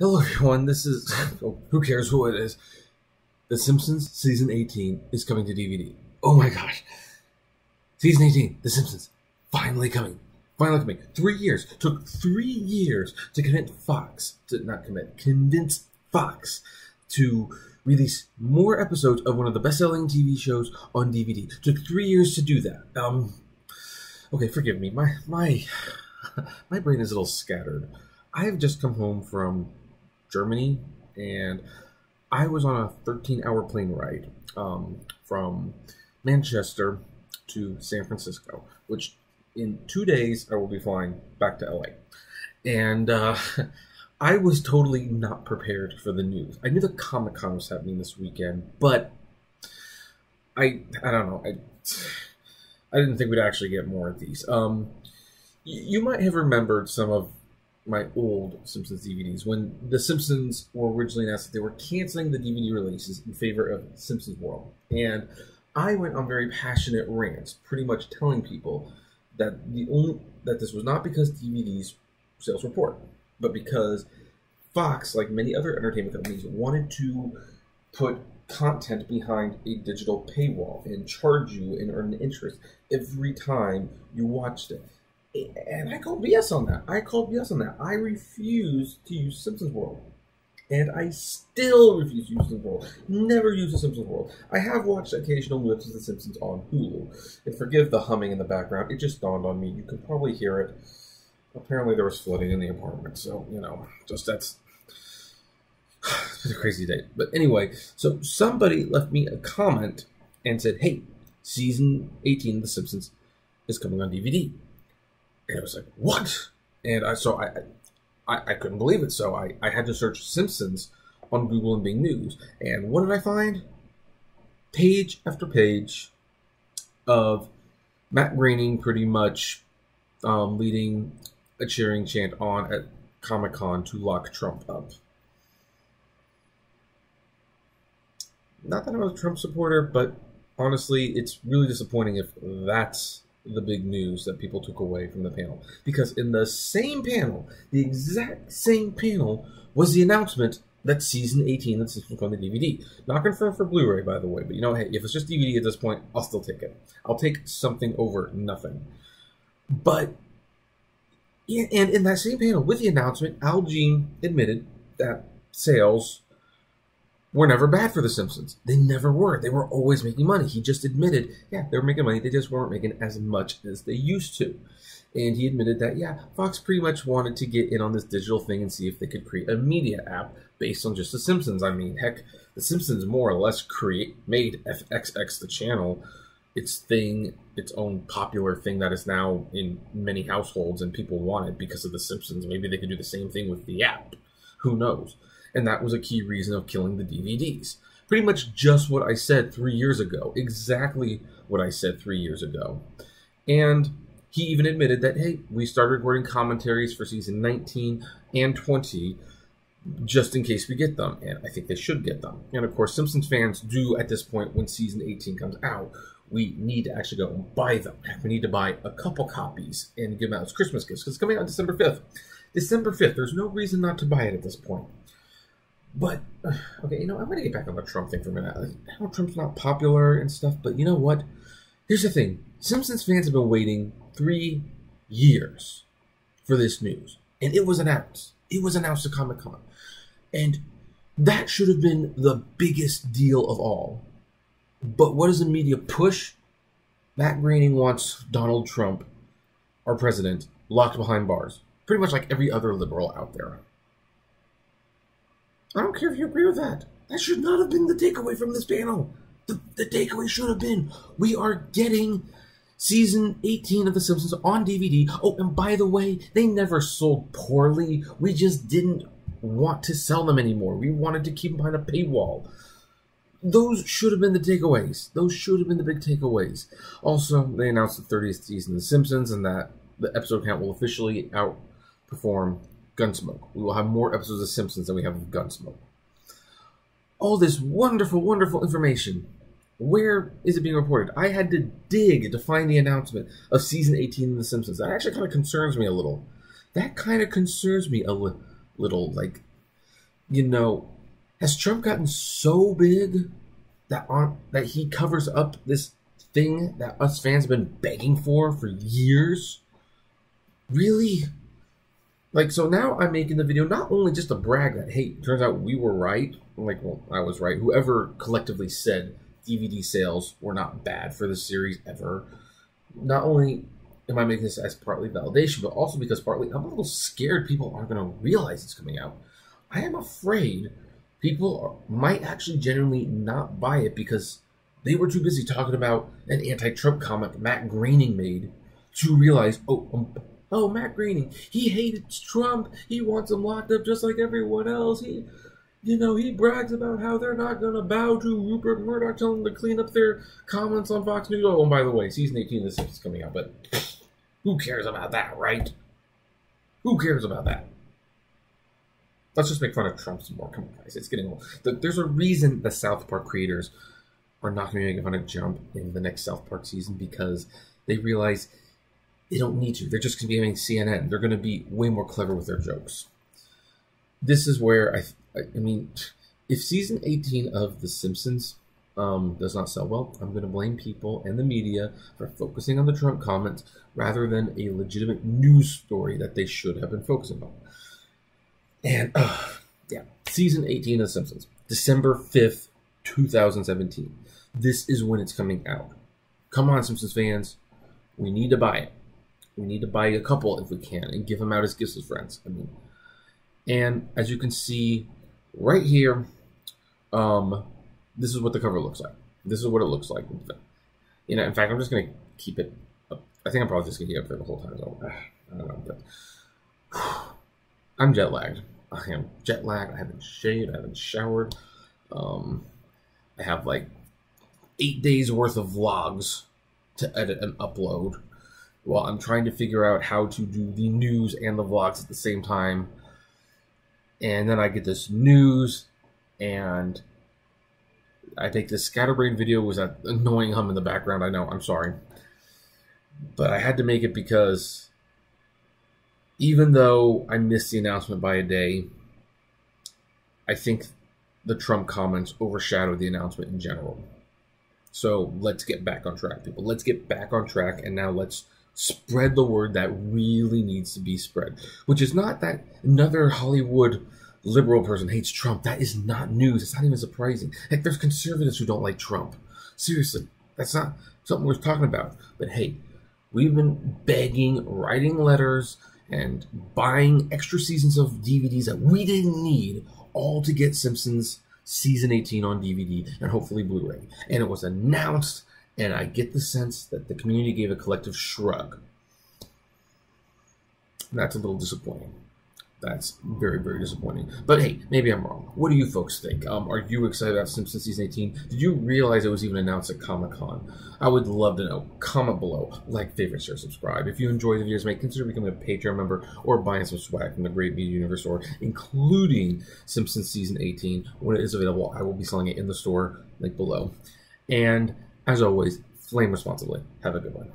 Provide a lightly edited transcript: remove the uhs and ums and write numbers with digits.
Hello everyone, this is, who cares who it is, The Simpsons Season 18 is coming to DVD. Oh my gosh. Season 18, The Simpsons, finally coming. Finally coming. 3 years. Took 3 years to convince Fox to release more episodes of one of the best-selling TV shows on DVD. Took 3 years to do that. Okay, forgive me. My brain is a little scattered. I have just come home from Germany, and I was on a 13-hour plane ride from Manchester to San Francisco, which in 2 days I will be flying back to LA. And I was totally not prepared for the news. I knew the Comic-Con was happening this weekend, but I don't know. I didn't think we'd actually get more of these. You might have remembered some of my old Simpsons DVDs when The Simpsons were originally announced that they were canceling the DVD releases in favor of Simpsons World. And I went on very passionate rants, pretty much telling people that that this was not because DVDs sales were poor, but because Fox, like many other entertainment companies, wanted to put content behind a digital paywall and charge you and earn interest every time you watched it. And I called BS on that. I refuse to use Simpsons World. And I still refuse to use Simpsons World. Never use the Simpsons World. I have watched occasional clips of The Simpsons on Hulu. And forgive the humming in the background. It just dawned on me. You can probably hear it. Apparently there was flooding in the apartment. So, it's been a crazy day. But anyway, so somebody left me a comment and said, hey, Season 18 of The Simpsons is coming on DVD. And I was like, what? And I couldn't believe it. So I had to search Simpsons on Google and Bing News. And what did I find? Page after page of Matt Groening pretty much leading a cheering chant on at Comic-Con to lock Trump up. Not that I'm a Trump supporter, but honestly, it's really disappointing if that's the big news that people took away from the panel. Because in the same panel, the exact same panel, was the announcement that Season 18 of The Simpsons was on the DVD. Not confirmed for Blu-ray, by the way, but hey, if it's just DVD at this point, I'll still take it. I'll take something over nothing. But, yeah, and in that same panel, with the announcement, Al Jean admitted that sales were never bad for The Simpsons. They never were. They were always making money. He just admitted, yeah, they were making money. They just weren't making as much as they used to. And he admitted that, yeah, Fox pretty much wanted to get in on this digital thing and see if they could create a media app based on just The Simpsons. I mean, heck, The Simpsons more or less made FXX, the channel, its own popular thing that is now in many households and people want it because of The Simpsons. Maybe they could do the same thing with the app. Who knows? And that was a key reason of killing the DVDs. Pretty much just what I said 3 years ago. Exactly what I said 3 years ago. And he even admitted that, hey, we started recording commentaries for Season 19 and 20 just in case we get them. And I think they should get them. And of course, Simpsons fans do at this point when Season 18 comes out. We need to actually go and buy them. We need to buy a couple copies and give them out as Christmas gifts because it's coming out December 5th. December 5th. There's no reason not to buy it at this point. But, okay, I'm going to get back on the Trump thing for a minute. I know Trump's not popular and stuff, but you know what? Here's the thing. Simpsons fans have been waiting 3 years for this news. And it was announced. It was announced at Comic-Con. And that should have been the biggest deal of all. But what does the media push? Matt Groening wants Donald Trump, our president, locked behind bars. Pretty much like every other liberal out there. I don't care if you agree with that. That should not have been the takeaway from this panel. The takeaway should have been, we are getting Season 18 of The Simpsons on DVD. Oh, and by the way, they never sold poorly. We just didn't want to sell them anymore. We wanted to keep them behind a paywall. Those should have been the takeaways. Those should have been the big takeaways. Also, they announced the 30th season of The Simpsons and that the episode count will officially outperform Gunsmoke. We will have more episodes of Simpsons than we have of Gunsmoke. All this wonderful, wonderful information. Where is it being reported? I had to dig to find the announcement of Season 18 of The Simpsons. That actually kind of concerns me a little. That kind of concerns me a little. Like, you know, has Trump gotten so big that he covers up this thing that us fans have been begging for years? Really? Like, so now I'm making the video not only just to brag that, hey, it turns out we were right. Like, well, I was right. Whoever collectively said DVD sales were not bad for the series ever. Not only am I making this as partly validation, but also because partly I'm a little scared people aren't going to realize it's coming out. I am afraid people might actually genuinely not buy it because they were too busy talking about an anti-Trump comment Matt Groening made to realize, oh, Matt Groening, he hated Trump. He wants him locked up just like everyone else. He brags about how they're not going to bow to Rupert Murdoch, telling them to clean up their comments on Fox News. Oh, and by the way, season 18 of The Simpsons is coming out, but who cares about that, right? Who cares about that? Let's just make fun of Trump some more. Come on, guys. It's getting old. There's a reason the South Park creators are not going to be making fun of Trump in the next South Park season, because they realize they don't need to. They're just going to be having CNN. They're going to be way more clever with their jokes. This is where, I mean, if season 18 of The Simpsons does not sell well, I'm going to blame people and the media for focusing on the Trump comments rather than a legitimate news story that they should have been focusing on. And, yeah, season 18 of The Simpsons, December 5th, 2017. This is when it's coming out. Come on, Simpsons fans. We need to buy it. We need to buy a couple if we can and give them out as gifts to friends. I mean, and as you can see right here, this is what the cover looks like. This is what it looks like. You know, in fact, I'm just going to keep it up. I think I'm probably just going to keep it up there the whole time. So, I don't know, but I'm jet lagged. I am jet lagged. I haven't shaved. I haven't showered. I have like 8 days worth of vlogs to edit and upload while I'm trying to figure out how to do the news and the vlogs at the same time. And then I get this news, and I make this scatterbrain video with that annoying hum in the background. I know, I'm sorry. But I had to make it because even though I missed the announcement by a day, I think the Trump comments overshadowed the announcement in general. So let's get back on track, people. Let's get back on track, and now let's spread the word that really needs to be spread, which is not that another Hollywood liberal person hates Trump. That is not news. It's not even surprising. Heck, there's conservatives who don't like Trump. Seriously, that's not something we're talking about. But hey, we've been begging, writing letters, and buying extra seasons of DVDs that we didn't need, all to get Simpsons season 18 on DVD and hopefully Blu-ray. And it was announced, and I get the sense that the community gave a collective shrug. That's a little disappointing. That's very, very disappointing. But hey, maybe I'm wrong. What do you folks think? Are you excited about Simpsons Season 18? Did you realize it was even announced at Comic-Con? I would love to know. Comment below. Like, favorite, share, subscribe. If you enjoy the videos, consider becoming a Patreon member or buying some swag from the Great Media Universe store, including Simpsons Season 18. When it is available, I will be selling it in the store. Link below. And, as always, flame responsibly. Have a good one.